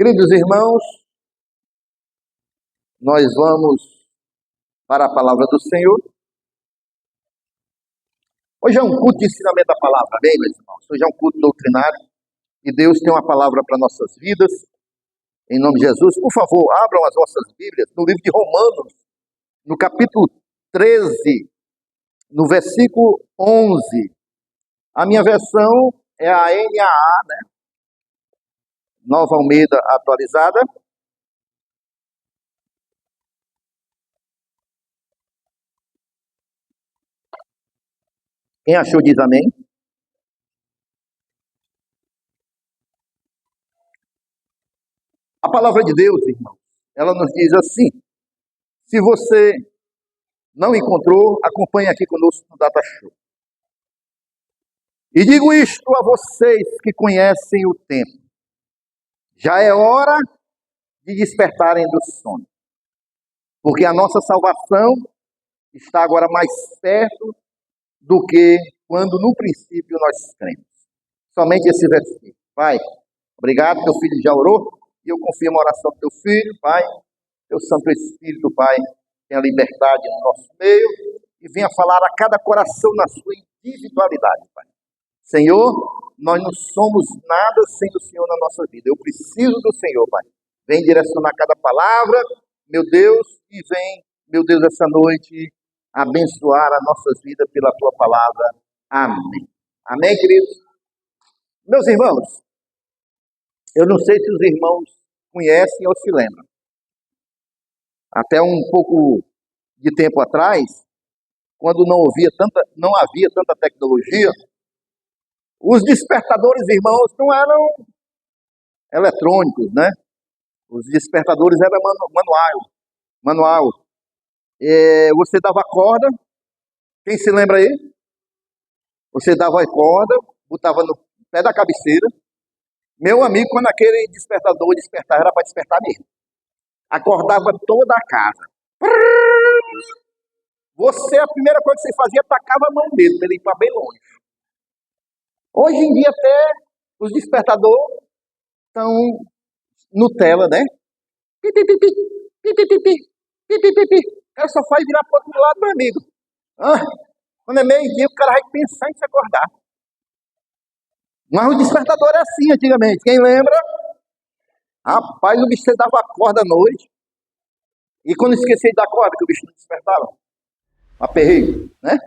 Queridos irmãos, nós vamos para a palavra do Senhor. Hoje é um culto de ensinamento da palavra, bem, meus irmãos? Hoje é um culto doutrinário e Deus tem uma palavra para nossas vidas. Em nome de Jesus, por favor, abram as vossas Bíblias no livro de Romanos, no capítulo 13, no versículo 11. A minha versão é a NAA, né? Nova Almeida atualizada. Quem achou diz amém. A palavra de Deus, irmão, ela nos diz assim: se você não encontrou, acompanhe aqui conosco no Data Show. E digo isto a vocês que conhecem o tempo. Já é hora de despertarem do sono, porque a nossa salvação está agora mais perto do que quando no princípio nós cremos. Somente esse versículo. Pai, obrigado, teu filho já orou, e eu confirmo a oração do teu filho, Pai. Teu Santo Espírito, Pai, tenha liberdade no nosso meio e venha falar a cada coração na sua individualidade, Pai. Senhor, nós não somos nada sem o Senhor na nossa vida. Eu preciso do Senhor, Pai. Vem direcionar cada palavra, meu Deus, e vem, meu Deus, essa noite abençoar a nossas vidas pela tua palavra. Amém. Amém, queridos? Meus irmãos, eu não sei se os irmãos conhecem ou se lembram. Até um pouco de tempo atrás, quando não havia tanta tecnologia, os despertadores, irmãos, não eram eletrônicos, né? Os despertadores eram manual. Você dava corda, quem se lembra aí? Você dava a corda, botava no pé da cabeceira. Meu amigo, quando aquele despertador despertava, era para despertar mesmo. Acordava toda a casa. Você, a primeira coisa que você fazia, tacava a mão dele, para ele ir para bem longe. Hoje em dia, até os despertadores estão Nutella, né? O cara só faz virar para o outro lado, meu amigo. Quando é meio-dia, o cara vai pensar em se acordar. Mas o despertador era assim antigamente. Quem lembra? Rapaz, o bicho dava a corda à noite. E quando esquecia da corda, que o bicho não despertava. Aperreio, né?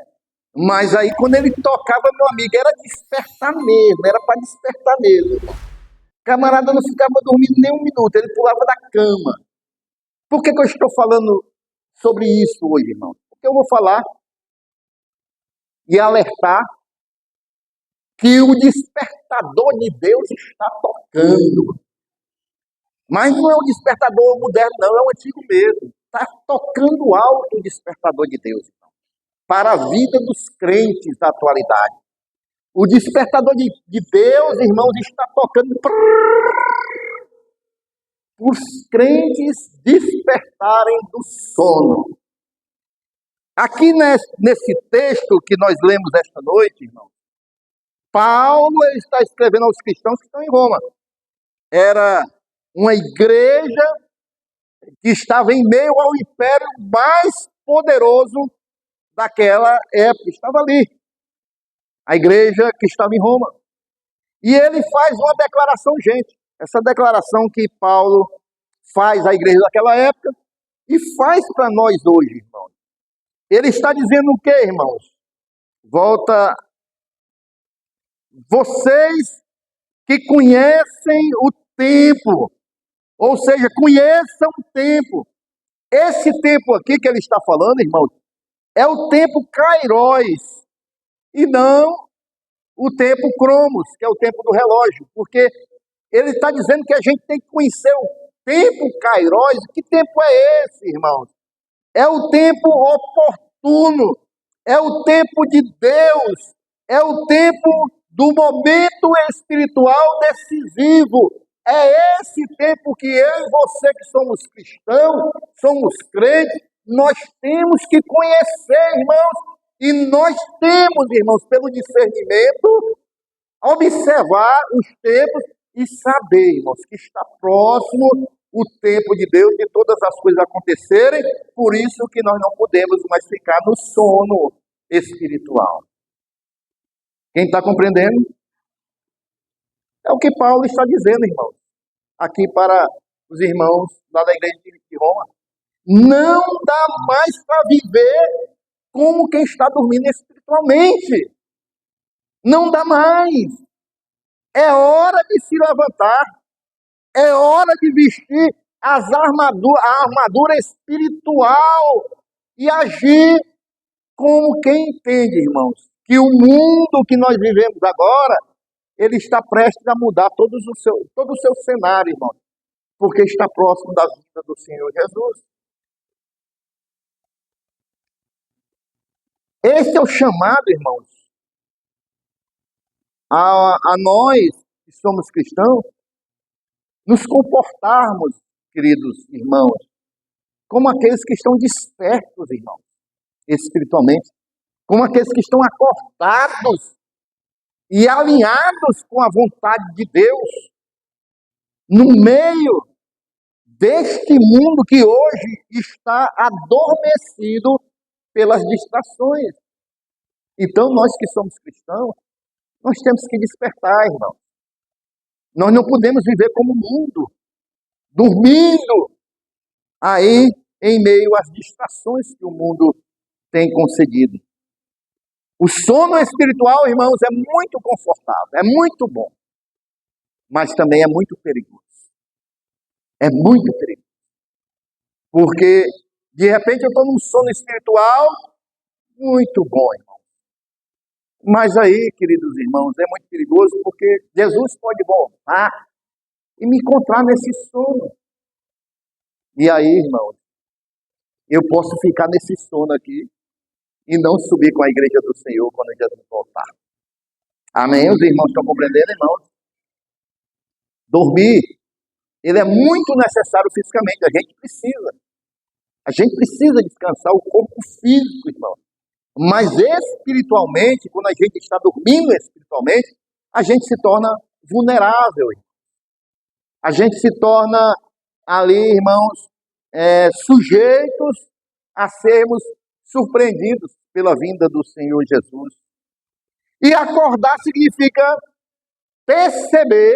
Mas aí, quando ele tocava, meu amigo, era despertar mesmo. Era para despertar mesmo. O camarada não ficava dormindo nem um minuto. Ele pulava da cama. Por que eu estou falando sobre isso hoje, irmão? Porque eu vou falar e alertar que o despertador de Deus está tocando. Mas não é um despertador moderno, não, é um antigo mesmo. Está tocando alto o despertador de Deus, irmão, para a vida dos crentes da atualidade. O despertador de Deus, irmãos, está tocando para os crentes despertarem do sono. Aqui nesse texto que nós lemos esta noite, irmão, Paulo está escrevendo aos cristãos que estão em Roma. Era uma igreja que estava em meio ao império mais poderoso daquela época. Estava ali. A igreja que estava em Roma. E ele faz uma declaração, gente. Essa declaração que Paulo faz à igreja daquela época e faz para nós hoje, irmãos. Ele está dizendo o quê, irmãos? Volta. Vocês que conhecem o tempo, ou seja, conheçam o tempo. Esse tempo aqui que ele está falando, irmãos, é o tempo Kairos, e não o tempo Cromos, que é o tempo do relógio, porque ele está dizendo que a gente tem que conhecer o tempo Kairos. Que tempo é esse, irmãos? É o tempo oportuno, é o tempo de Deus, é o tempo do momento espiritual decisivo. É esse tempo que eu e você que somos cristãos, somos crentes, nós temos que conhecer, irmãos, e nós temos, irmãos, pelo discernimento, observar os tempos e saber, irmãos, que está próximo o tempo de Deus, de todas as coisas acontecerem, por isso que nós não podemos mais ficar no sono espiritual. Quem está compreendendo? É o que Paulo está dizendo, irmãos, aqui para os irmãos lá da igreja de Roma. Não dá mais para viver como quem está dormindo espiritualmente. Não dá mais. É hora de se levantar. É hora de vestir a armadura espiritual e agir como quem entende, irmãos, que o mundo que nós vivemos agora, ele está prestes a mudar todo o seu cenário, irmãos, porque está próximo da vinda do Senhor Jesus. Esse é o chamado, irmãos, a nós que somos cristãos, nos comportarmos, queridos irmãos, como aqueles que estão despertos, irmãos, espiritualmente, como aqueles que estão acordados e alinhados com a vontade de Deus, no meio deste mundo que hoje está adormecido pelas distrações. Então, nós que somos cristãos, nós temos que despertar, irmão. Nós não podemos viver como o mundo, dormindo aí em meio às distrações que o mundo tem concedido. O sono espiritual, irmãos, é muito confortável, é muito bom, mas também é muito perigoso. É muito perigoso. Porque, de repente, eu estou num sono espiritual muito bom, irmão. Mas aí, queridos irmãos, é muito perigoso porque Jesus pode voltar e me encontrar nesse sono. E aí, irmãos, eu posso ficar nesse sono aqui e não subir com a igreja do Senhor quando Jesus voltar. Amém? Os irmãos estão compreendendo, irmãos? Dormir, ele é muito necessário fisicamente, a gente precisa. A gente precisa descansar o corpo físico, irmão. Mas espiritualmente, quando a gente está dormindo espiritualmente, a gente se torna vulnerável. A gente se torna ali, irmãos, sujeitos a sermos surpreendidos pela vinda do Senhor Jesus. E acordar significa perceber,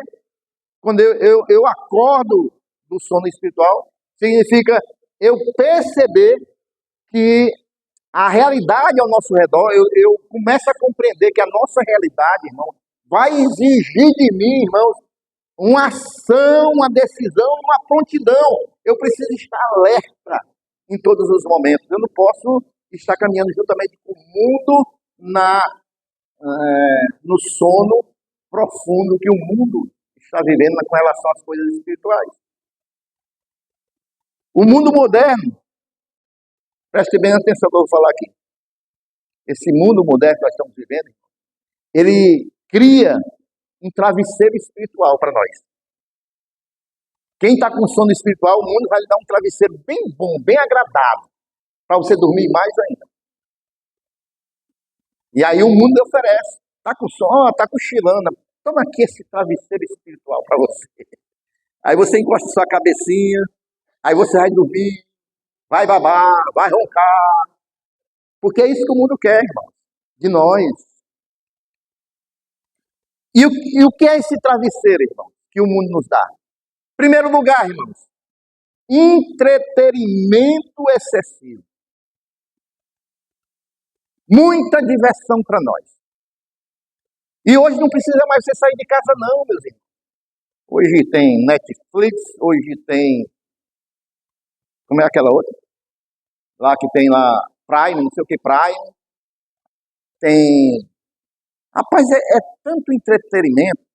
quando eu acordo do sono espiritual, significa eu perceber que a realidade ao nosso redor, eu começo a compreender que a nossa realidade, irmão, vai exigir de mim, irmãos, uma ação, uma decisão, uma prontidão. Eu preciso estar alerta em todos os momentos. Eu não posso estar caminhando juntamente com o mundo no sono profundo que o mundo está vivendo com relação às coisas espirituais. O mundo moderno, preste bem atenção que eu vou falar aqui. Esse mundo moderno que nós estamos vivendo, ele cria um travesseiro espiritual para nós. Quem está com sono espiritual, o mundo vai lhe dar um travesseiro bem bom, bem agradável, para você dormir mais ainda. E aí o mundo oferece. Está com sono, está cochilando. Toma aqui esse travesseiro espiritual para você. Aí você encosta sua cabecinha, aí você vai dormir, vai babar, vai roncar. Porque é isso que o mundo quer, irmão, de nós. E o que é esse travesseiro, irmão, que o mundo nos dá? Em primeiro lugar, irmãos, entretenimento excessivo. Muita diversão para nós. E hoje não precisa mais você sair de casa não, meus irmãos. Hoje tem Netflix, hoje tem... Como é aquela outra? Lá que tem lá Prime, não sei o que Prime. Tem... Rapaz, é tanto entretenimento.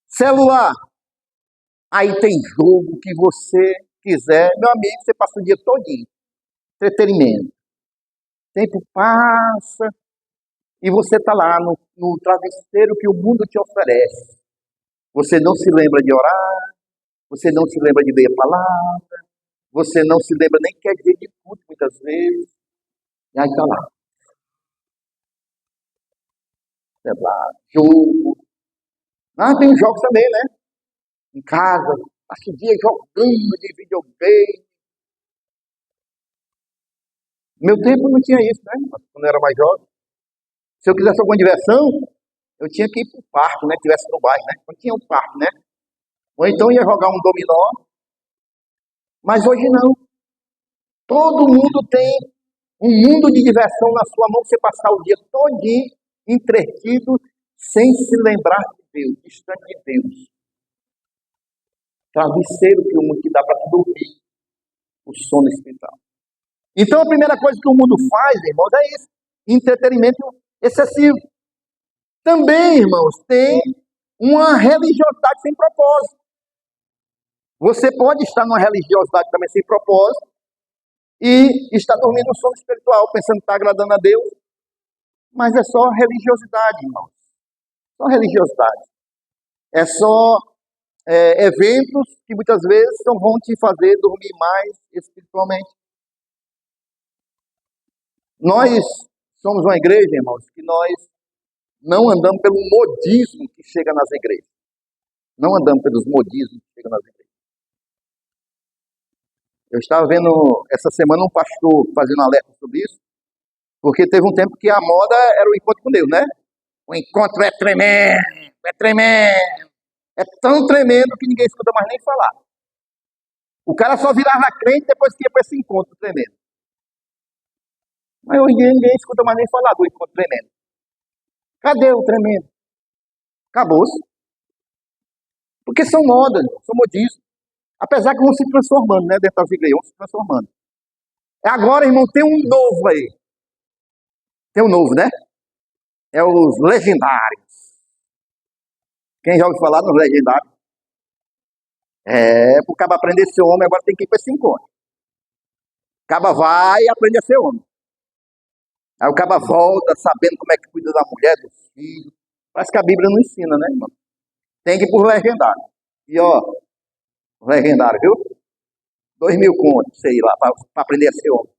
Celular. Aí tem jogo que você quiser. Meu amigo, você passa o dia todinho. Entretenimento. O tempo passa e você está lá no travesseiro que o mundo te oferece. Você não se lembra de orar, você não se lembra de ler a palavra, você não se lembra nem que é dia de culto muitas vezes. E aí está lá. Sei lá, jogo. Tem os jogos também, né? Em casa, passa o dia jogando de videogame. No meu tempo não tinha isso, né? Quando eu era mais jovem. Se eu quisesse alguma diversão, eu tinha que ir para o parque, né? Que tivesse no bairro, né? Não tinha um parque, né? Ou então ia jogar um dominó. Mas hoje não. Todo mundo tem um mundo de diversão na sua mão, você passar o dia todinho entretido, sem se lembrar de Deus, distante de Deus. Travesseiro que o mundo te dá para tu dormir, o sono espiritual. Então a primeira coisa que o mundo faz, irmãos, é isso: entretenimento excessivo. Também, irmãos, tem uma religiosidade sem propósito. Você pode estar numa religiosidade também sem propósito e estar dormindo um sono espiritual, pensando que está agradando a Deus, mas é só religiosidade, irmãos. Só religiosidade. É só eventos que muitas vezes não vão te fazer dormir mais espiritualmente. Nós somos uma igreja, irmãos, que nós não andamos pelo modismo que chega nas igrejas. Não andamos pelos modismos que chegam nas igrejas. Eu estava vendo essa semana um pastor fazendo alerta sobre isso, porque teve um tempo que a moda era o encontro com Deus, né? O encontro é tremendo, é tremendo. É tão tremendo que ninguém escuta mais nem falar. O cara só virava crente depois que ia para esse encontro tremendo. Mas hoje em dia ninguém escuta mais nem falar do encontro tremendo. Cadê o tremendo? Acabou-se. Porque são modas, são modismos. Apesar que vão se transformando, né? Dentro das igrejas, vão se transformando. Agora, irmão, tem um novo aí. Tem um novo, né? É os legendários. Quem já ouviu falar nos legendários? Pro cabo aprender a ser homem, agora tem que ir para esse encontro. O cabo vai e aprende a ser homem. Aí o cabo volta sabendo como é que cuida da mulher, dos filhos. Parece que a Bíblia não ensina, né, irmão? Tem que ir por legendário. E ó, legendário, viu? 2.000 contos, sei lá, para aprender a ser homem.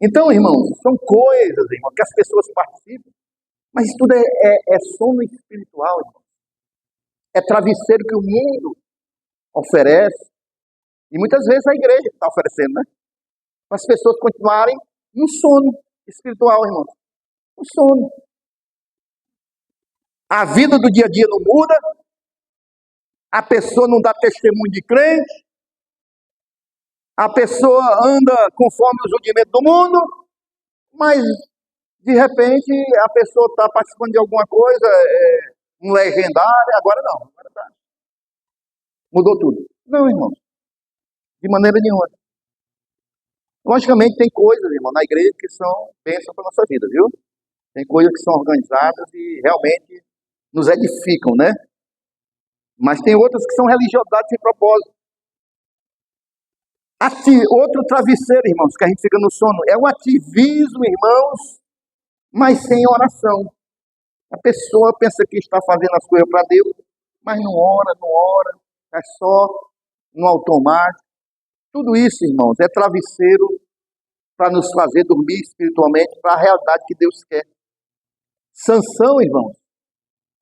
Então, irmãos, são coisas, irmão, que as pessoas participam, mas isso tudo é sono espiritual, irmão. É travesseiro que o mundo oferece, e muitas vezes a igreja está oferecendo, né? Para as pessoas continuarem no sono espiritual, irmão. No sono. A vida do dia a dia não muda, a pessoa não dá testemunho de crente, a pessoa anda conforme os rudimentos do mundo, mas de repente a pessoa está participando de alguma coisa, um legendário, agora não. Agora tá. Mudou tudo. Não, irmão. De maneira nenhuma. Logicamente tem coisas, irmão, na igreja que são bênçãos para a nossa vida, viu? Tem coisas que são organizadas e realmente nos edificam, né? Mas tem outras que são religiosidades sem propósito. Outro travesseiro, irmãos, que a gente fica no sono, é o ativismo, irmãos, mas sem oração. A pessoa pensa que está fazendo as coisas para Deus, mas não ora, é só no automático. Tudo isso, irmãos, é travesseiro para nos fazer dormir espiritualmente para a realidade que Deus quer. Sansão, irmãos,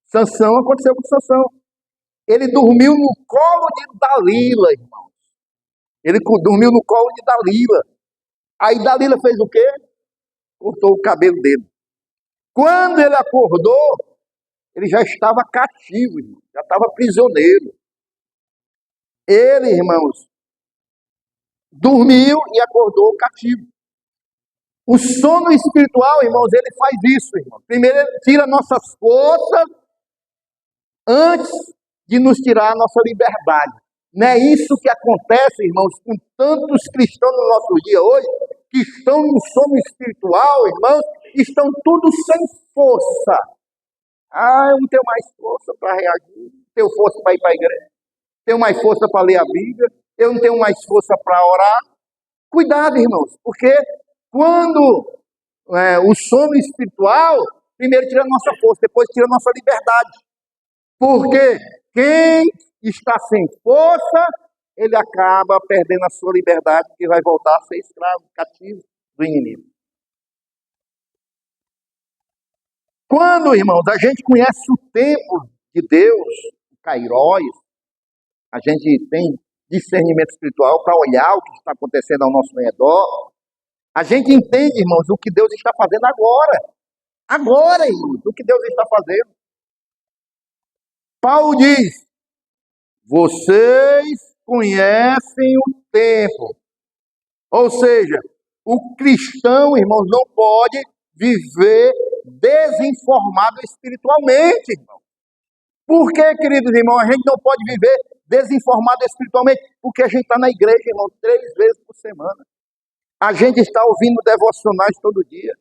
Sansão aconteceu com Sansão. Ele dormiu no colo de Dalila, irmãos. Ele dormiu no colo de Dalila. Aí Dalila fez o quê? Cortou o cabelo dele. Quando ele acordou, ele já estava cativo, irmão. Já estava prisioneiro. Ele, irmãos, dormiu e acordou cativo. O sono espiritual, irmãos, ele faz isso, irmão. Primeiro ele tira nossas forças antes de nos tirar a nossa liberdade. Não é isso que acontece, irmãos, com tantos cristãos no nosso dia hoje, que estão no sono espiritual, irmãos, estão tudo sem força. Eu não tenho mais força para reagir, não tenho força para ir para a igreja, tenho mais força para ler a Bíblia, eu não tenho mais força para orar. Cuidado, irmãos, porque quando o sono espiritual, primeiro tira a nossa força, depois tira a nossa liberdade. Porque quem está sem força, ele acaba perdendo a sua liberdade, porque vai voltar a ser escravo, cativo do inimigo. Quando, irmãos, a gente conhece o tempo de Deus, o Kairos, a gente tem discernimento espiritual para olhar o que está acontecendo ao nosso redor, a gente entende, irmãos, o que Deus está fazendo agora. Agora, irmãos, o que Deus está fazendo. Paulo diz: vocês conhecem o tempo. Ou seja, o cristão, irmãos, não pode viver desinformado espiritualmente, irmão. Por que, queridos irmãos, a gente não pode viver desinformado espiritualmente? Porque a gente está na igreja, irmão, 3 vezes por semana. A gente está ouvindo devocionais todo dia.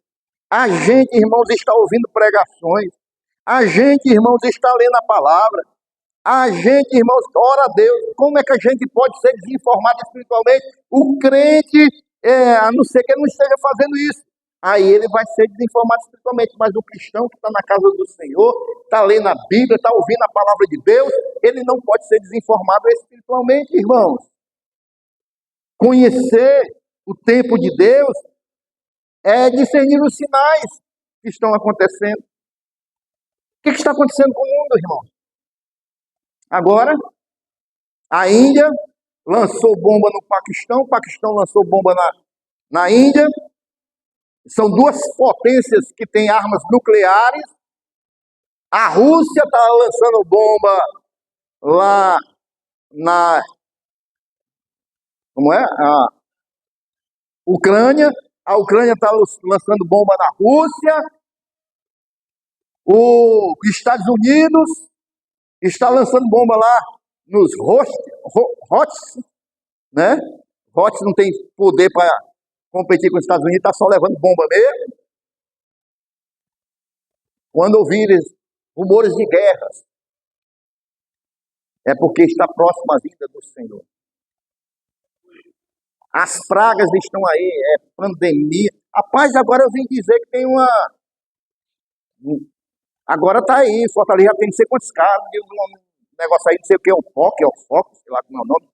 A gente, irmãos, está ouvindo pregações. A gente, irmãos, está lendo a palavra. A gente, irmãos, ora a Deus. Como é que a gente pode ser desinformado espiritualmente? O crente, a não ser que ele não esteja fazendo isso. Aí ele vai ser desinformado espiritualmente. Mas o cristão que está na casa do Senhor, está lendo a Bíblia, está ouvindo a palavra de Deus, ele não pode ser desinformado espiritualmente, irmãos. Conhecer o tempo de Deus é discernir os sinais que estão acontecendo. O que está acontecendo com o mundo, irmão? Agora, a Índia lançou bomba no Paquistão, o Paquistão lançou bomba na Índia. São 2 potências que têm armas nucleares. A Rússia está lançando bomba lá na... Como é? A Ucrânia. A Ucrânia está lançando bomba na Rússia. Os Estados Unidos está lançando bomba lá nos HOTS, né? HOTS não tem poder para competir com os Estados Unidos, está só levando bomba mesmo. Quando ouvirem rumores de guerras, é porque está próximo a vinda do Senhor. As pragas estão aí, é pandemia. Rapaz, agora eu vim dizer que tem uma... Agora está aí, Fortaleza já tem não sei quantos casos, um negócio aí, não sei o que, é o foco, sei lá como é o nome.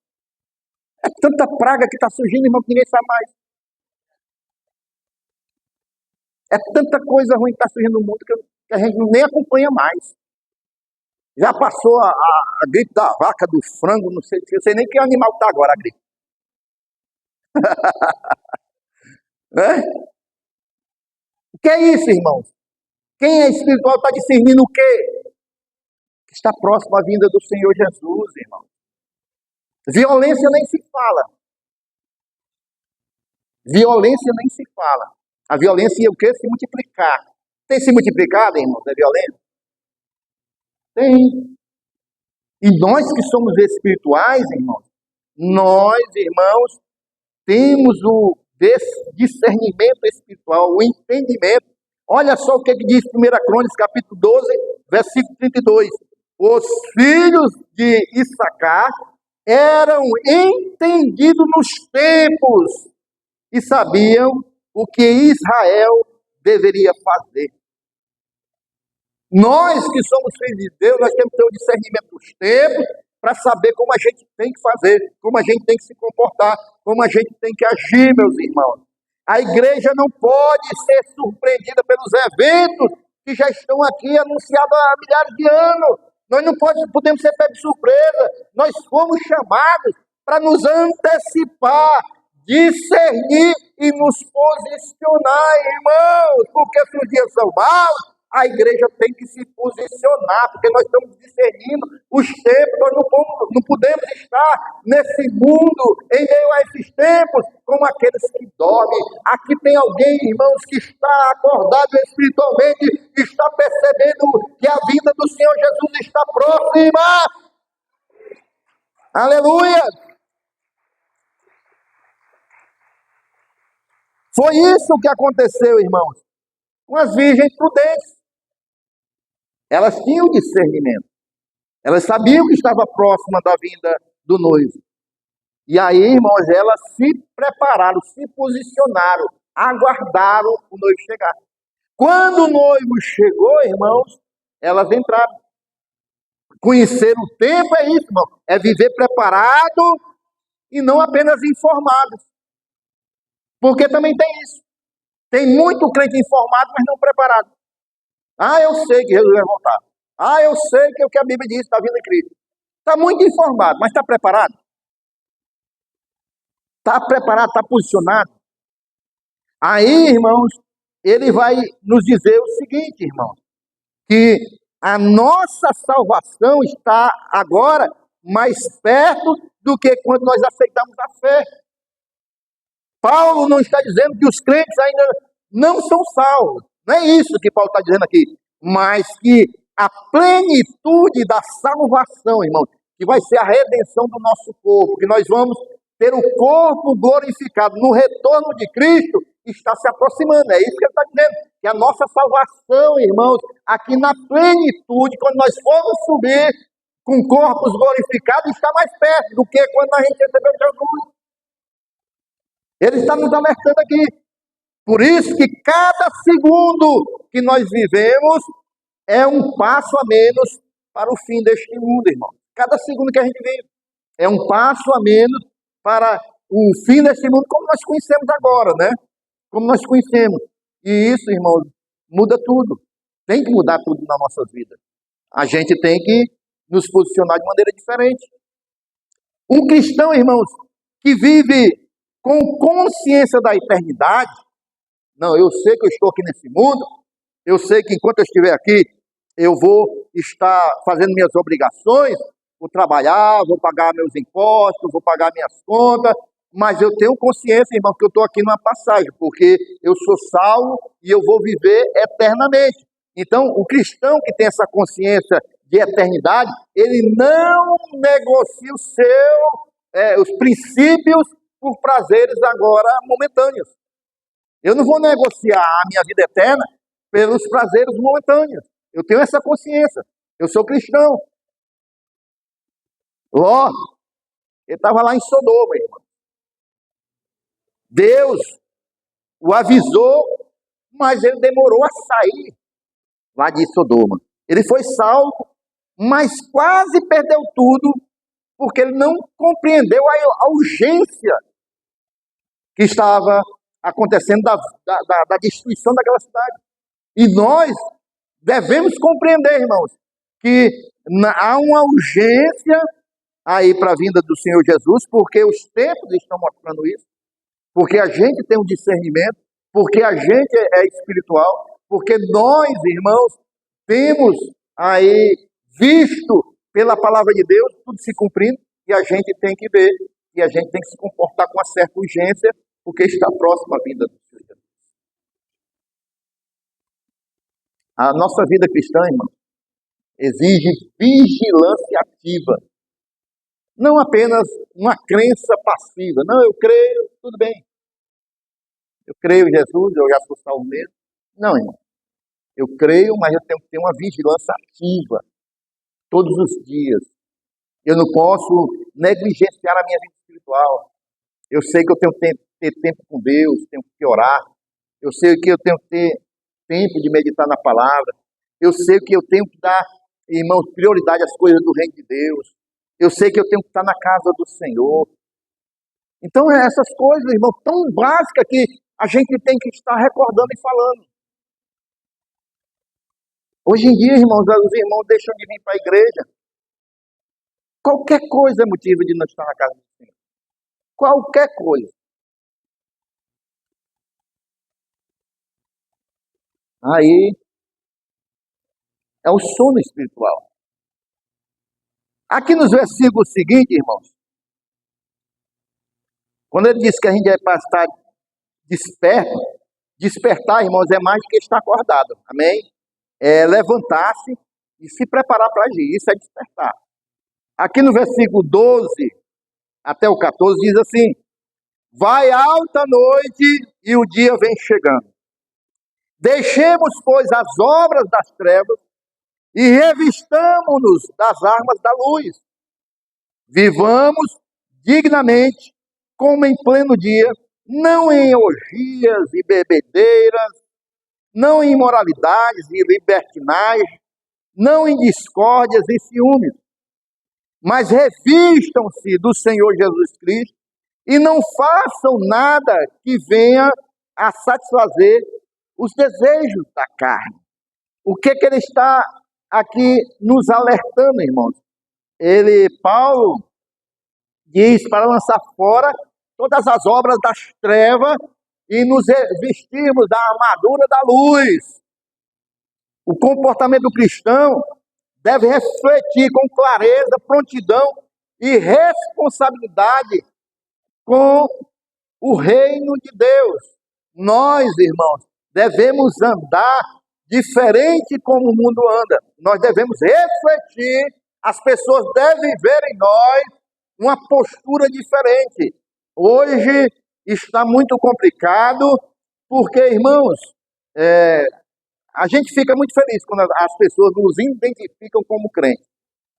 É tanta praga que está surgindo, irmão, que ninguém sabe mais. É tanta coisa ruim que está surgindo no mundo que a gente nem acompanha mais. Já passou a gripe da vaca, do frango, não sei nem que animal está agora a gripe. Né? O que é isso, irmãos? Quem é espiritual está discernindo o quê? Está próximo à vinda do Senhor Jesus, irmão. Violência nem se fala. Violência nem se fala. A violência ia o quê? Se multiplicar. Tem se multiplicado, irmãos, a violência? Tem. E nós que somos espirituais, irmãos, nós, irmãos, temos o discernimento espiritual, o entendimento. Olha só o que diz 1 Crônicas, capítulo 12, versículo 32. Os filhos de Issacar eram entendidos nos tempos e sabiam o que Israel deveria fazer. Nós que somos filhos de Deus, nós temos que ter o discernimento dos tempos para saber como a gente tem que fazer, como a gente tem que se comportar, como a gente tem que agir, meus irmãos. A igreja não pode ser surpreendida pelos eventos que já estão aqui anunciados há milhares de anos. Nós não podemos ser pegos de surpresa. Nós fomos chamados para nos antecipar, discernir e nos posicionar, irmãos. Porque se os dias são maus, a igreja tem que se posicionar, porque nós estamos discernindo os tempos, nós não podemos estar nesse mundo, em meio a esses tempos, como aqueles que dormem. Aqui tem alguém, irmãos, que está acordado espiritualmente, está percebendo que a vinda do Senhor Jesus está próxima. Aleluia! Foi isso que aconteceu, irmãos, com as virgens prudentes. Elas tinham discernimento. Elas sabiam que estava próxima da vinda do noivo. E aí, irmãos, elas se prepararam, se posicionaram, aguardaram o noivo chegar. Quando o noivo chegou, irmãos, elas entraram. Conhecer o tempo é isso, irmão. É viver preparado e não apenas informado. Porque também tem isso. Tem muito crente informado, mas não preparado. Ah, eu sei que Jesus vai voltar. Ah, eu sei que é o que a Bíblia diz da vida de Cristo. Está muito informado, mas está preparado? Está preparado, está posicionado? Aí, irmãos, ele vai nos dizer o seguinte, irmãos, que a nossa salvação está agora mais perto do que quando nós aceitamos a fé. Paulo não está dizendo que os crentes ainda não são salvos. Não é isso que Paulo está dizendo aqui. Mas que a plenitude da salvação, irmãos, que vai ser a redenção do nosso corpo, que nós vamos ter o corpo glorificado no retorno de Cristo, está se aproximando. É isso que ele está dizendo. Que a nossa salvação, irmãos, aqui na plenitude, quando nós formos subir com corpos glorificados, está mais perto do que quando a gente recebeu Jesus. Ele está nos alertando aqui. Por isso que cada segundo que nós vivemos é um passo a menos para o fim deste mundo, irmão. Cada segundo que a gente vive é um passo a menos para o fim deste mundo, como nós conhecemos agora, né? Como nós conhecemos. E isso, irmão, muda tudo. Tem que mudar tudo na nossa vida. A gente tem que nos posicionar de maneira diferente. Um cristão, irmãos, que vive com consciência da eternidade, não, eu sei que eu estou aqui nesse mundo, eu sei que enquanto eu estiver aqui, eu vou estar fazendo minhas obrigações, vou trabalhar, vou pagar meus impostos, vou pagar minhas contas, mas eu tenho consciência, irmão, que eu estou aqui numa passagem, porque eu sou salvo e eu vou viver eternamente. Então, o cristão que tem essa consciência de eternidade, ele não negocia os princípios por prazeres agora momentâneos. Eu não vou negociar a minha vida eterna pelos prazeres momentâneos. Eu tenho essa consciência. Eu sou cristão. Ló, ele estava lá em Sodoma, irmão. Deus o avisou, mas ele demorou a sair lá de Sodoma. Ele foi salvo, mas quase perdeu tudo, porque ele não compreendeu a urgência que estava acontecendo da destruição daquela cidade. E nós devemos compreender, irmãos, que há uma urgência aí para a vinda do Senhor Jesus, porque os tempos estão mostrando isso, porque a gente tem um discernimento, porque a gente é espiritual, porque nós, irmãos, temos aí visto pela palavra de Deus tudo se cumprindo, e a gente tem que ver, e a gente tem que se comportar com uma certa urgência, porque está próxima a vinda do Senhor Jesus. A nossa vida cristã, irmão, exige vigilância ativa. Não apenas uma crença passiva. Não, eu creio, tudo bem. Eu creio em Jesus, eu já sou salvo mesmo. Não, irmão. Eu creio, mas eu tenho que ter uma vigilância ativa todos os dias. Eu não posso negligenciar a minha vida espiritual. Eu sei que eu tenho que ter tempo com Deus, tenho que orar. Eu sei que eu tenho que ter tempo de meditar na palavra. Eu sei que eu tenho que dar, irmãos, prioridade às coisas do reino de Deus. Eu sei que eu tenho que estar na casa do Senhor. Então, essas coisas, irmão, tão básicas que a gente tem que estar recordando e falando. Hoje em dia, irmãos, os irmãos deixam de vir para a igreja. Qualquer coisa é motivo de não estar na casa do Senhor. Qualquer coisa. Aí, é o sono espiritual. Aqui nos versículos seguintes, irmãos, quando ele diz que a gente é para estar desperto, despertar, irmãos, é mais do que estar acordado, amém? É levantar-se e se preparar para agir, isso é despertar. Aqui no versículo 12 até o 14 diz assim: vai alta noite e o dia vem chegando. Deixemos, pois, as obras das trevas e revistamo-nos das armas da luz. Vivamos dignamente, como em pleno dia, não em orgias e bebedeiras, não em imoralidades e libertinagem, não em discórdias e ciúmes, mas revistam-se do Senhor Jesus Cristo e não façam nada que venha a satisfazer os desejos da carne, O que ele está aqui nos alertando, irmãos? Paulo, diz para lançar fora todas as obras das trevas e nos vestirmos da armadura da luz. O comportamento cristão deve refletir com clareza, prontidão e responsabilidade com o reino de Deus. Nós, irmãos, devemos andar diferente como o mundo anda. Nós devemos refletir, as pessoas devem ver em nós uma postura diferente. Hoje está muito complicado, porque, irmãos, a gente fica muito feliz quando as pessoas nos identificam como crentes,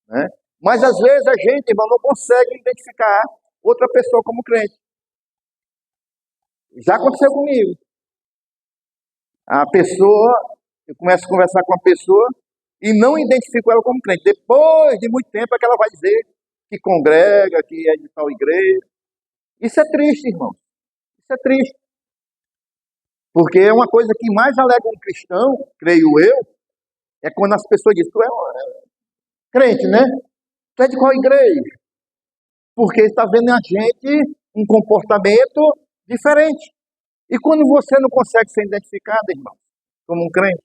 né? Mas às vezes a gente, irmão, não consegue identificar outra pessoa como crente. Já aconteceu comigo. Eu começo a conversar com a pessoa e não identifico ela como crente. Depois de muito tempo é que ela vai dizer que congrega, que é de tal igreja. Isso é triste, irmão. Isso é triste. Porque é uma coisa que mais alega um cristão, creio eu, é quando as pessoas dizem, tu é crente, né? Tu é de qual igreja? Porque está vendo a gente um comportamento diferente. E quando você não consegue ser identificado, irmão, como um crente?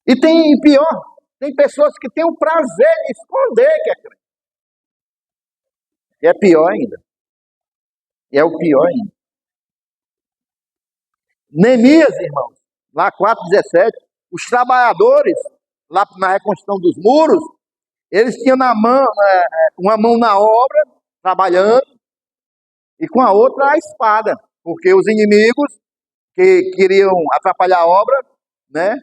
E tem pior, tem pessoas que têm o prazer de esconder que é crente. E é pior ainda. E é o pior ainda. Neemias, irmãos, lá 4:17, os trabalhadores, lá na reconstrução dos muros, eles tinham uma mão na obra, trabalhando, e com a outra a espada, porque os inimigos que queriam atrapalhar a obra, né,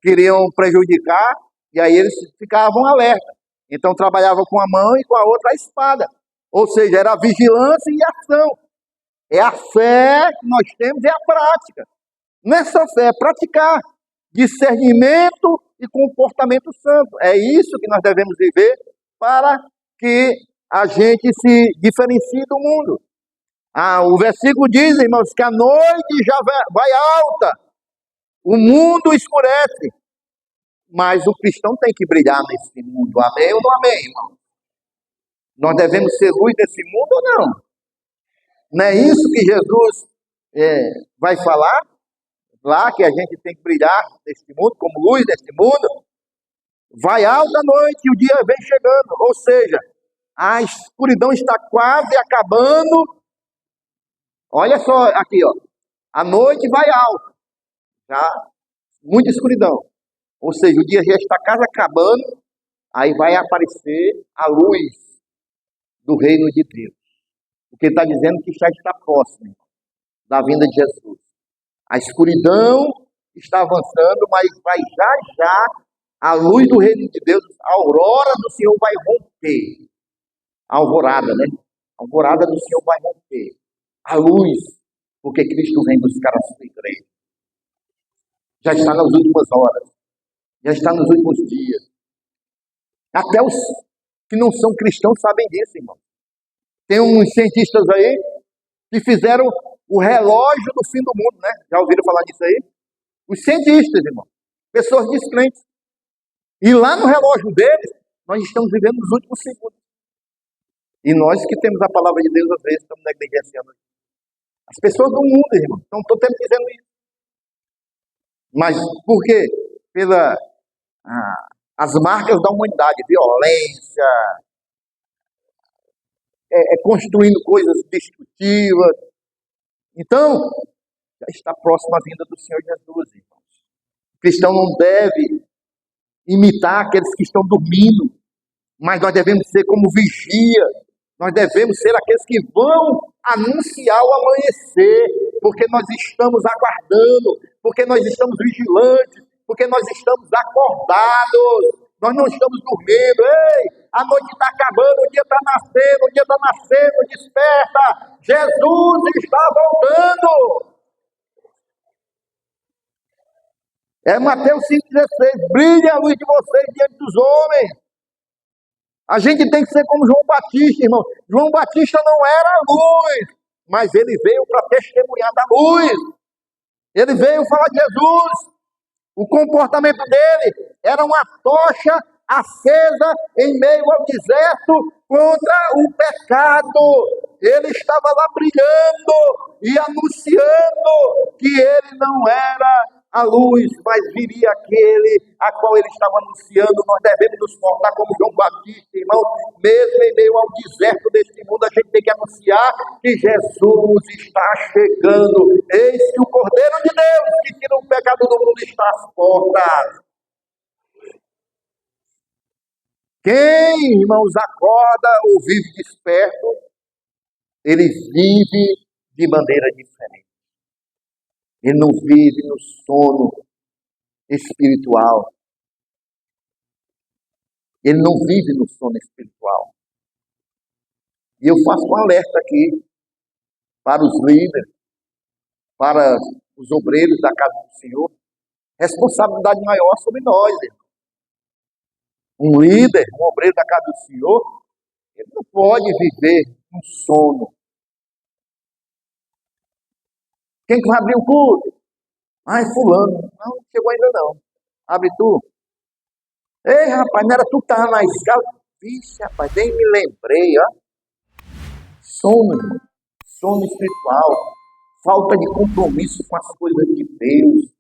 queriam prejudicar, e aí eles ficavam alerta. Então trabalhavam com a mão e com a outra a espada. Ou seja, era vigilância e ação. É a fé que nós temos, é a prática. Não é só fé, é praticar. Discernimento e comportamento santo. É isso que nós devemos viver para que a gente se diferencie do mundo. O versículo diz, irmãos, que a noite já vai alta. O mundo escurece. Mas o cristão tem que brilhar nesse mundo. Amém ou não amém, irmão? Nós devemos ser luz desse mundo ou não? Não é isso que Jesus vai falar? Lá que a gente tem que brilhar neste mundo, como luz deste mundo. Vai alta a noite e o dia vem chegando. Ou seja, a escuridão está quase acabando. Olha só aqui, ó. A noite vai alta. Tá? Muita escuridão. Ou seja, o dia já está quase acabando. Aí vai aparecer a luz do reino de Deus. Porque está dizendo que já está próximo da vinda de Jesus. A escuridão está avançando, mas vai já a luz do reino de Deus, a aurora do Senhor vai romper. A alvorada, né? A alvorada do Senhor vai romper. A luz, porque Cristo vem buscar a sua igreja. Já está nas últimas horas. Já está nos últimos dias. Até os que não são cristãos sabem disso, irmão. Tem uns cientistas aí que fizeram o relógio do fim do mundo, né? Já ouviram falar disso aí? Os cientistas, irmão. Pessoas descrentes. E lá no relógio deles, nós estamos vivendo os últimos segundos. E nós que temos a palavra de Deus, às vezes, estamos negligenciando. As pessoas do mundo, irmão, não estou dizendo isso. Mas por quê? As marcas da humanidade, violência, construindo coisas destrutivas. Então, já está próxima a vinda do Senhor Jesus, irmãos. O cristão não deve imitar aqueles que estão dormindo, mas nós devemos ser como vigia. Nós devemos ser aqueles que vão anunciar o amanhecer, porque nós estamos aguardando, porque nós estamos vigilantes, porque nós estamos acordados, nós não estamos dormindo. Ei, a noite está acabando, o dia está nascendo, desperta, Jesus está voltando. É Mateus 5,16, brilhe a luz de vocês diante dos homens. A gente tem que ser como João Batista, irmão. João Batista não era a luz, mas ele veio para testemunhar da luz. Ele veio falar de Jesus. O comportamento dele era uma tocha acesa em meio ao deserto contra o pecado. Ele estava lá brilhando e anunciando que ele não era a luz, mas viria aquele a qual ele estava anunciando. Nós devemos nos portar como João Batista, irmão, mesmo em meio ao deserto deste mundo, a gente tem que anunciar que Jesus está chegando. Eis que o Cordeiro de Deus, que tira o pecado do mundo, está às portas. Quem, irmãos, acorda ou vive desperto, ele vive de maneira diferente. Ele não vive no sono espiritual. Ele não vive no sono espiritual. E eu faço um alerta aqui para os líderes, para os obreiros da casa do Senhor. Responsabilidade maior sobre nós, irmão. Um líder, um obreiro da casa do Senhor, ele não pode viver no sono. Quem que vai abrir o culto? Ai, fulano. Não chegou ainda não. Abre tu. Ei, rapaz, não era tu que estava na escala? Vixe, rapaz, nem me lembrei, ó. Sono, irmão. Sono espiritual. Falta de compromisso com as coisas de Deus.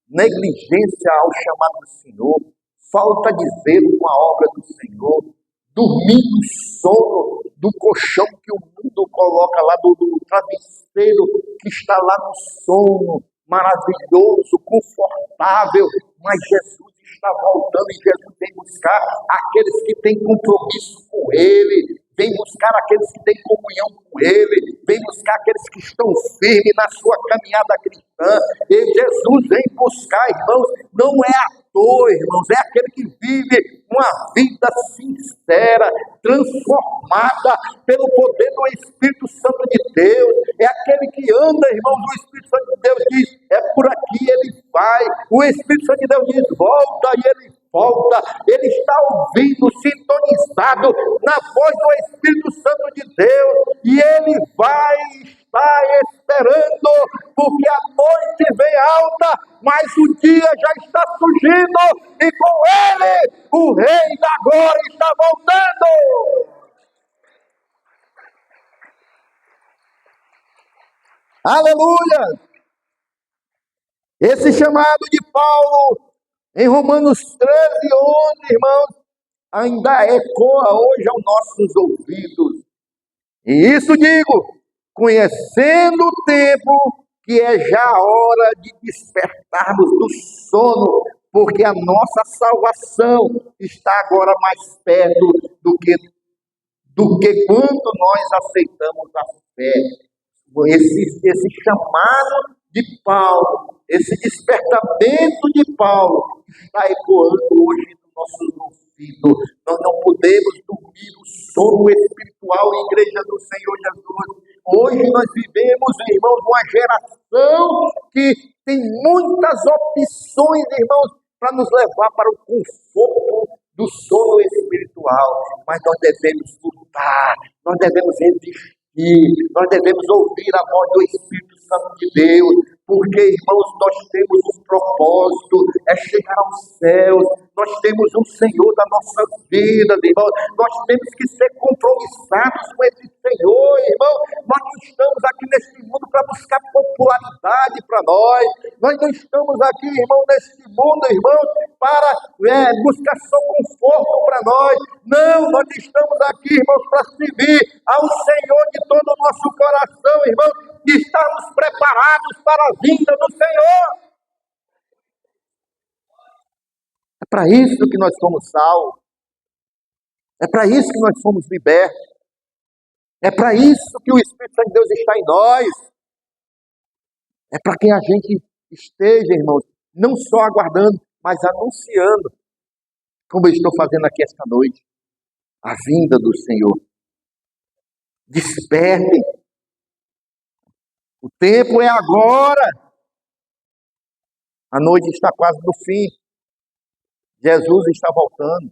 Negligência ao chamado do Senhor. Falta de zelo com a obra do Senhor. Dormir no sono do colchão que o mundo coloca lá, do travesseiro que está lá no sono, maravilhoso, confortável, mas Jesus está voltando e Jesus vem buscar aqueles que têm compromisso com Ele, vem buscar aqueles que têm comunhão com Ele, vem buscar aqueles que estão firmes na sua caminhada cristã, e Jesus vem buscar, irmãos, não é à toa, irmãos, é aquele que vive uma vida sincera, transformada pelo poder do Espírito Santo de Deus, é aquele que anda, irmãos, o Espírito Santo de Deus diz, é por aqui ele vai, o Espírito Santo de Deus diz, volta, e ele volta, ele está ouvindo, sintonizado na voz do Espírito Santo de Deus, e ele vai estar esperando, porque a noite vem alta, mas o dia já está surgindo, e com ele o Rei da Glória está voltando. Aleluia! Esse chamado de Paulo em Romanos 13:11, irmãos, ainda ecoa hoje aos nossos ouvidos. E isso digo, conhecendo o tempo, que é já a hora de despertarmos do sono, porque a nossa salvação está agora mais perto do que quando nós aceitamos a fé. Esse chamado de Paulo, esse despertamento de Paulo está ecoando hoje nos nossos ouvidos. Nós não podemos dormir o sono espiritual, igreja do Senhor Jesus. Hoje nós vivemos, irmãos, uma geração que tem muitas opções, irmãos, para nos levar para o conforto do sono espiritual. Mas nós devemos lutar, nós devemos resistir. E nós devemos ouvir a voz do Espírito Santo de Deus, porque, irmãos, nós temos um propósito, é chegar aos céus, nós temos um Senhor da nossa vida, irmãos, nós temos que ser compromissados com esse Senhor, irmão, nós não estamos aqui neste mundo para buscar popularidade para nós não estamos aqui, irmão, neste mundo, irmão, para buscar só conforto para nós, não, nós estamos aqui, irmãos, para servir ao Senhor de todo o nosso coração, irmão, e estarmos preparados para a vinda do Senhor. É para isso que nós somos salvos. É para isso que nós somos libertos. É para isso que o Espírito Santo de Deus está em nós. É para que a gente esteja, irmãos, não só aguardando, mas anunciando, como eu estou fazendo aqui esta noite, a vinda do Senhor. Despertem. O tempo é agora. A noite está quase no fim. Jesus está voltando.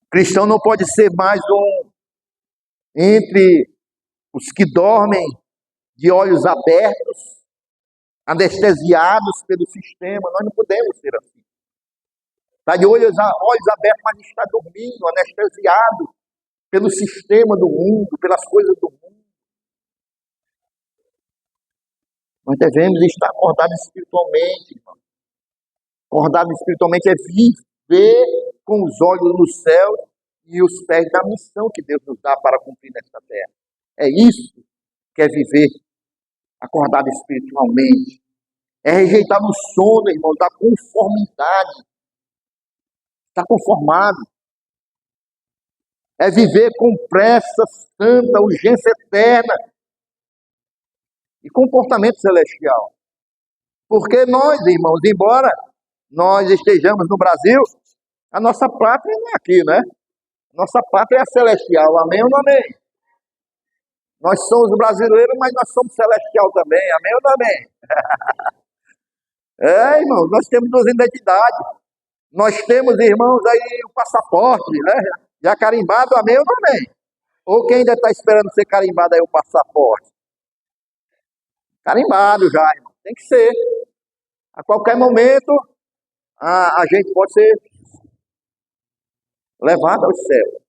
O cristão não pode ser mais um entre os que dormem de olhos abertos, anestesiados pelo sistema. Nós não podemos ser assim. Está de olhos abertos, mas está dormindo, anestesiado pelo sistema do mundo, pelas coisas do mundo. Nós devemos estar acordados espiritualmente, irmão. Acordado espiritualmente é viver com os olhos no céu e os pés na missão que Deus nos dá para cumprir nesta terra. É isso que é viver acordado espiritualmente. É rejeitar o sono, irmão, da conformidade. Está conformado. É viver com pressa santa, urgência eterna e comportamento celestial. Porque nós, irmãos, embora nós estejamos no Brasil, a nossa pátria não é aqui, né? Nossa pátria é celestial, amém ou não amém? Nós somos brasileiros, mas nós somos celestial também, amém ou não amém? É, irmãos, nós temos duas identidades. Nós temos, irmãos, aí o passaporte, né? Já carimbado, amém ou não amém? Ou quem ainda está esperando ser carimbado aí o passaporte? Carimbado já, irmão. Tem que ser. A qualquer momento, a gente pode ser levado ao céu.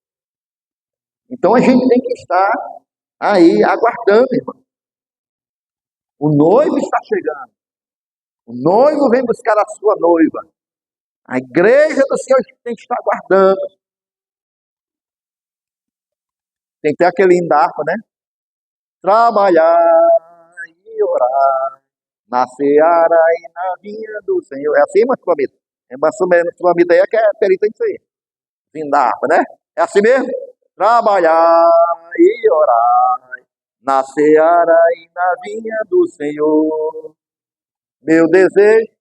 Então a gente tem que estar aí aguardando, irmão. O noivo está chegando. O noivo vem buscar a sua noiva. A igreja do Senhor tem que estar aguardando. Tem que ter aquele hino da harpa, né? Trabalhar e orar na seara e na vinha do Senhor. É assim, mas Flamengo? É mais ou menos Flamengo aí que é perita isso aí. Hino da harpa, né? É assim mesmo? Trabalhar e orar na seara e na vinha do Senhor. Meu desejo.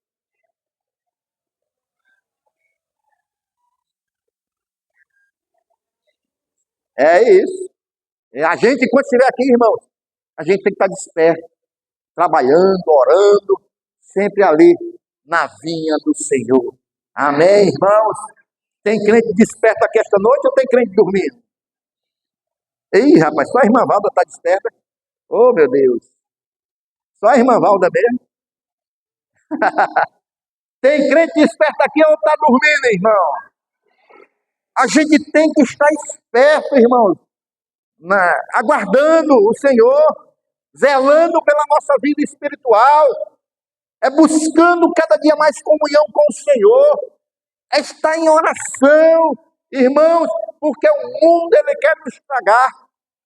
É isso. A gente, enquanto estiver aqui, irmãos, a gente tem que estar desperto, trabalhando, orando, sempre ali na vinha do Senhor. Amém, irmãos? Tem crente desperto aqui esta noite ou tem crente dormindo? Ih, rapaz, só a irmã Valda está desperta. Oh, meu Deus. Só a irmã Valda mesmo. Tem crente desperto aqui ou está dormindo, irmão? A gente tem que estar esperto, irmãos, aguardando o Senhor, zelando pela nossa vida espiritual, é buscando cada dia mais comunhão com o Senhor, é estar em oração, irmãos, porque o mundo ele quer nos estragar.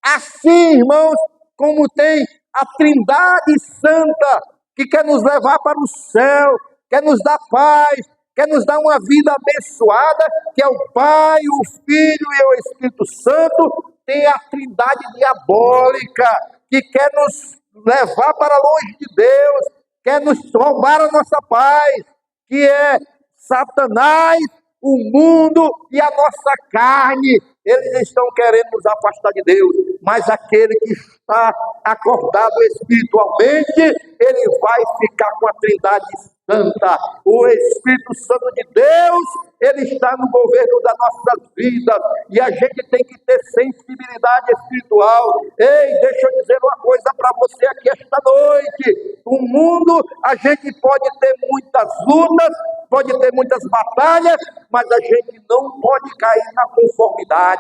Assim, irmãos, como tem a Trindade Santa, que quer nos levar para o céu, quer nos dar paz, quer nos dar uma vida abençoada, que é o Pai, o Filho e o Espírito Santo, tem a Trindade diabólica, que quer nos levar para longe de Deus, quer nos roubar a nossa paz, que é Satanás, o mundo e a nossa carne. Eles estão querendo nos afastar de Deus, mas aquele que está acordado espiritualmente, ele vai ficar com a Trindade Santa. O Espírito Santo de Deus, ele está no governo das nossas vidas, e a gente tem que ter sensibilidade espiritual. Ei, deixa eu dizer uma coisa para você aqui esta noite. O mundo, a gente pode ter muitas lutas, pode ter muitas batalhas, mas a gente não pode cair na conformidade,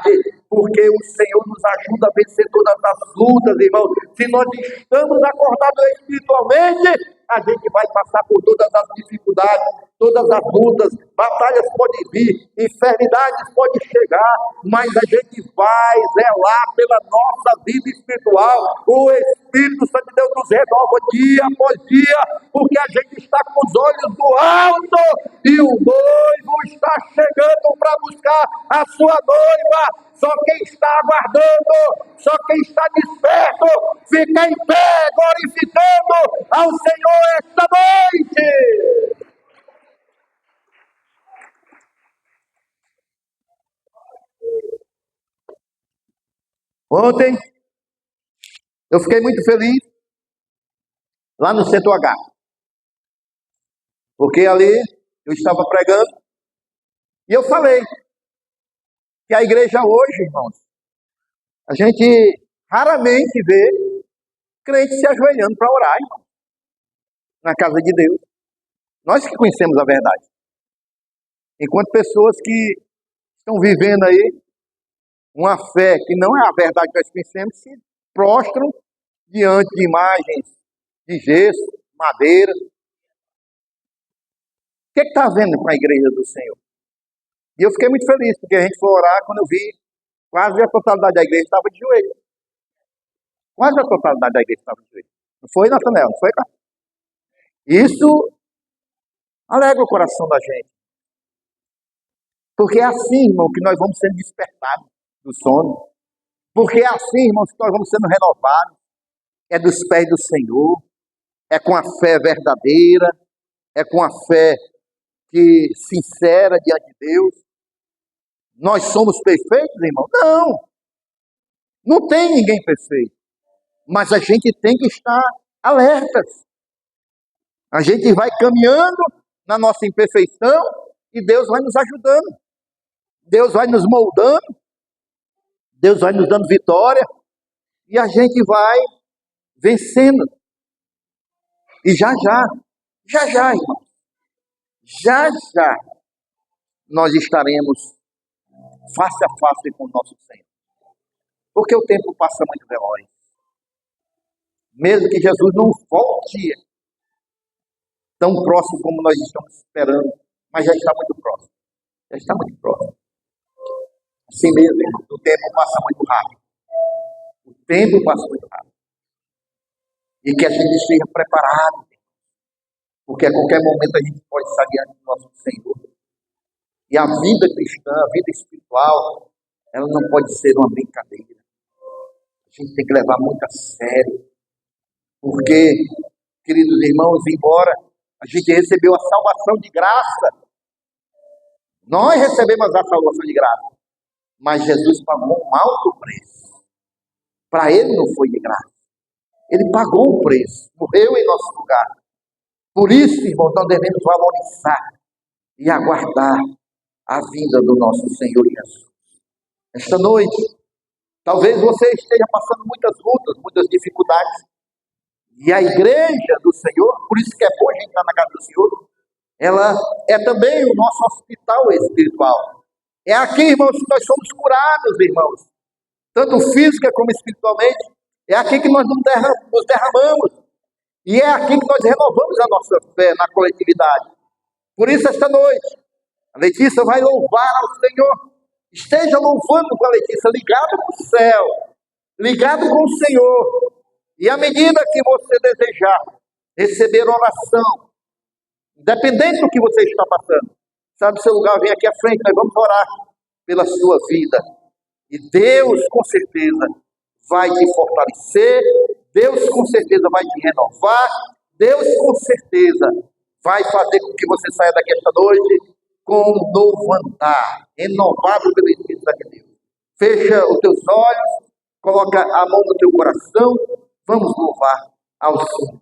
porque o Senhor nos ajuda a vencer todas as lutas, irmão. Se nós estamos acordados espiritualmente, a gente vai passar por todas as dificuldades, todas as lutas, batalhas podem vir, enfermidades podem chegar, mas a gente vai zelar pela nossa vida espiritual. O Espírito Santo de Deus nos renova dia após dia, porque a gente está com os olhos do alto e o noivo está chegando para buscar a sua noiva. Só quem está aguardando, só quem está desperto, fica em pé, glorificando ao Senhor esta noite. Ontem, eu fiquei muito feliz lá no Centro H, porque ali eu estava pregando e eu falei que a igreja hoje, irmãos, a gente raramente vê crentes se ajoelhando para orar, irmão, na casa de Deus. Nós que conhecemos a verdade. Enquanto pessoas que estão vivendo aí uma fé que não é a verdade que nós conhecemos, se prostram diante de imagens de gesso, madeira. O que está havendo com a igreja do Senhor? E eu fiquei muito feliz, porque a gente foi orar quando eu vi quase a totalidade da igreja estava de joelho. Quase a totalidade da igreja estava de joelho. Não foi, Natanael? Não foi, cara? Isso alegra o coração da gente. Porque é assim, irmão, que nós vamos sendo despertados do sono. Porque é assim, irmãos, que nós vamos sendo renovados. É dos pés do Senhor. É com a fé verdadeira. É com a fé que sincera diante de Deus. Nós somos perfeitos, irmão? Não. Não tem ninguém perfeito. Mas a gente tem que estar alertas. A gente vai caminhando na nossa imperfeição e Deus vai nos ajudando. Deus vai nos moldando. Deus vai nos dando vitória. E a gente vai vencendo. E já, irmão, já, nós estaremos face a face com o nosso Senhor. Porque o tempo passa muito veloz. Mesmo que Jesus não volte tão próximo como nós estamos esperando, mas já está muito próximo. Já está muito próximo. Assim mesmo, irmão, o tempo passa muito rápido. O tempo passa muito rápido. E que a gente esteja preparado. Porque a qualquer momento a gente pode estar diante do nosso Senhor. E a vida cristã, a vida espiritual, ela não pode ser uma brincadeira. A gente tem que levar muito a sério. Porque, queridos irmãos, embora a gente recebeu a salvação de graça, nós recebemos a salvação de graça, mas Jesus pagou um alto preço. Para ele não foi de graça. Ele pagou o preço, morreu em nosso lugar. Por isso, irmãos, nós devemos valorizar e aguardar a vinda do nosso Senhor Jesus. Esta noite, talvez você esteja passando muitas lutas, muitas dificuldades. E a igreja do Senhor, por isso que é bom a gente estar na casa do Senhor, ela é também o nosso hospital espiritual. É aqui, irmãos, que nós somos curados, irmãos. Tanto física como espiritualmente. É aqui que nós nos derramamos. E é aqui que nós renovamos a nossa fé na coletividade. Por isso, esta noite, a Letícia vai louvar ao Senhor. Esteja louvando com a Letícia, ligado com o céu, ligado com o Senhor. E à medida que você desejar receber oração, independente do que você está passando, sabe, seu lugar, vem aqui à frente, nós vamos orar pela sua vida. E Deus, com certeza, vai te fortalecer, Deus, com certeza, vai te renovar, Deus, com certeza, vai fazer com que você saia daqui esta noite com um novo andar, renovado pelo Espírito de Deus. Fecha os teus olhos, coloca a mão no teu coração, vamos louvar ao Senhor.